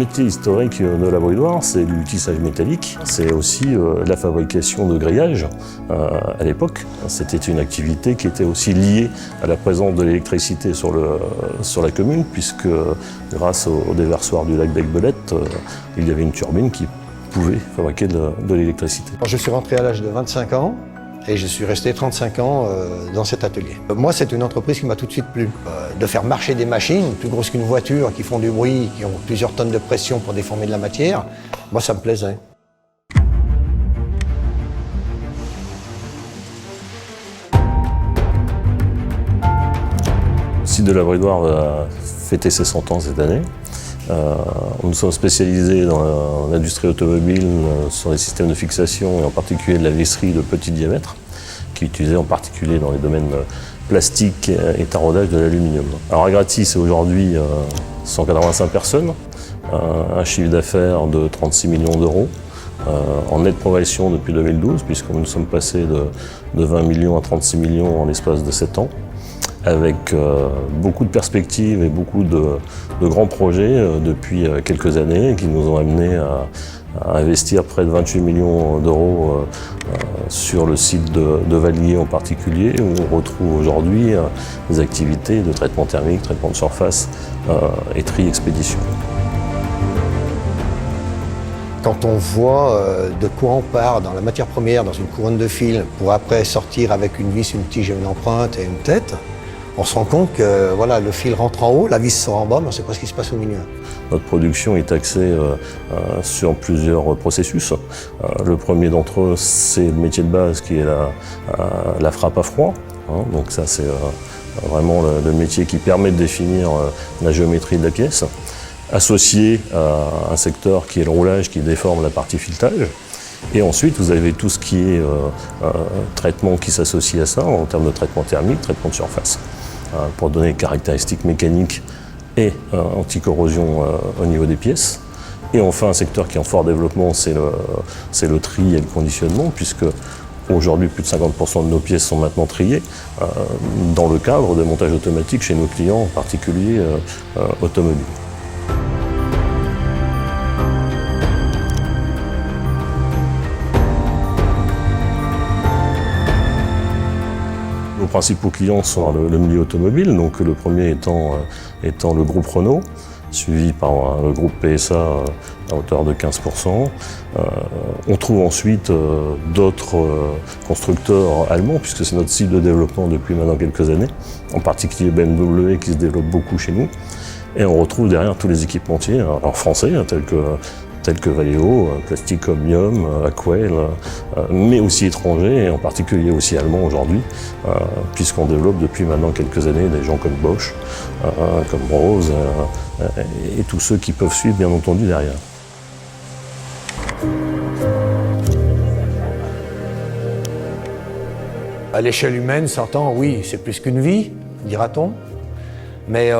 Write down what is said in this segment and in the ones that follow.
métier historique de la Bridoire, c'est du tissage métallique, c'est aussi la fabrication de grillages. À l'époque, c'était une activité qui était aussi liée à la présence de l'électricité sur la commune, puisque grâce au déversoir du lac d'Aiguebelette, il y avait une turbine qui pouvait fabriquer de l'électricité. Je suis rentré à l'âge de 25 ans. Et je suis resté 35 ans dans cet atelier. Moi, c'est une entreprise qui m'a tout de suite plu. De faire marcher des machines, plus grosses qu'une voiture, qui font du bruit, qui ont plusieurs tonnes de pression pour déformer de la matière, moi, ça me plaisait. Le site de la Bridoire va fêter ses 100 ans cette année. Nous sommes spécialisés dans l'industrie automobile, sur les systèmes de fixation et en particulier de la visserie de petit diamètre, qui est utilisée en particulier dans les domaines plastique et taraudage de l'aluminium. Alors Agrati, c'est aujourd'hui 185 personnes, un chiffre d'affaires de 36 millions d'euros, en nette progression depuis 2012, puisque nous sommes passés de 20 millions à 36 millions en l'espace de 7 ans. Avec beaucoup de perspectives et beaucoup de grands projets depuis quelques années qui nous ont amenés à investir près de 28 millions d'euros sur le site de Vallier en particulier, où on retrouve aujourd'hui des activités de traitement thermique, traitement de surface et tri-expédition. Quand on voit de quoi on part dans la matière première, dans une couronne de fil, pour après sortir avec une vis, une tige, une empreinte et une tête, on se rend compte que voilà, le fil rentre en haut, la vis sort en bas, mais on ne sait pas ce qui se passe au milieu. Notre production est axée sur plusieurs processus. Le premier d'entre eux, c'est le métier de base qui est la frappe à froid. Donc ça, c'est vraiment le métier qui permet de définir la géométrie de la pièce, associé à un secteur qui est le roulage qui déforme la partie filetage. Et ensuite, vous avez tout ce qui est traitement qui s'associe à ça en termes de traitement thermique, traitement de surface, pour donner des caractéristiques mécaniques et anti-corrosion au niveau des pièces. Et enfin, un secteur qui est en fort développement, c'est le tri et le conditionnement, puisque aujourd'hui, plus de 50% de nos pièces sont maintenant triées dans le cadre des montages automatiques chez nos clients, en particulier automobiles. Nos principaux clients sont le milieu automobile, donc le premier étant le groupe Renault, suivi par le groupe PSA à hauteur de 15%. On trouve ensuite d'autres constructeurs allemands, puisque c'est notre site de développement depuis maintenant quelques années, en particulier BMW qui se développe beaucoup chez nous. Et on retrouve derrière tous les équipementiers, alors français, tels que Valeo, Plastic Omnium, Aquail, mais aussi étrangers, et en particulier aussi allemands aujourd'hui, puisqu'on développe depuis maintenant quelques années des gens comme Bosch, comme Rose, et tous ceux qui peuvent suivre bien entendu derrière. À l'échelle humaine, 100 ans, oui, c'est plus qu'une vie, dira-t-on. Mais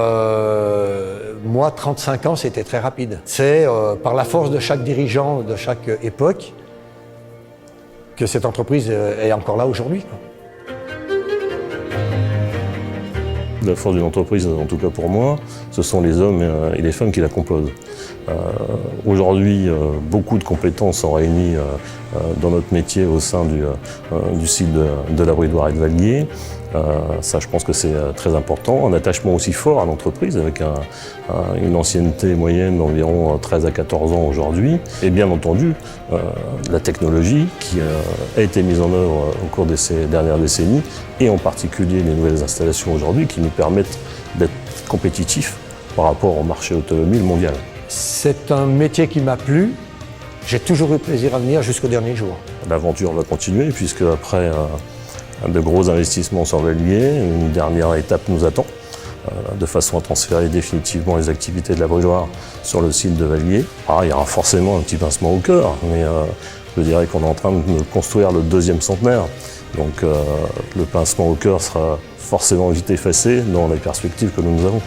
moi, 35 ans, c'était très rapide. C'est par la force de chaque dirigeant, de chaque époque, que cette entreprise est encore là aujourd'hui. La force d'une entreprise, en tout cas pour moi, ce sont les hommes et les femmes qui la composent. Aujourd'hui, beaucoup de compétences sont réunies dans notre métier au sein du site de la Bridoire et de Vallier. Ça, je pense que c'est très important. Un attachement aussi fort à l'entreprise, avec une ancienneté moyenne d'environ 13 à 14 ans aujourd'hui. Et bien entendu, la technologie qui a été mise en œuvre au cours de ces dernières décennies, et en particulier les nouvelles installations aujourd'hui, qui nous permettent d'être compétitifs par rapport au marché automobile mondial. C'est un métier qui m'a plu. J'ai toujours eu plaisir à venir jusqu'au dernier jour. L'aventure va continuer, puisque après de gros investissements sur Vallier, une dernière étape nous attend, de façon à transférer définitivement les activités de la Bridoire sur le site de Vallier. Il y aura forcément un petit pincement au cœur, mais je dirais qu'on est en train de construire le deuxième centenaire. Donc le pincement au cœur sera forcément vite effacé dans les perspectives que nous avons.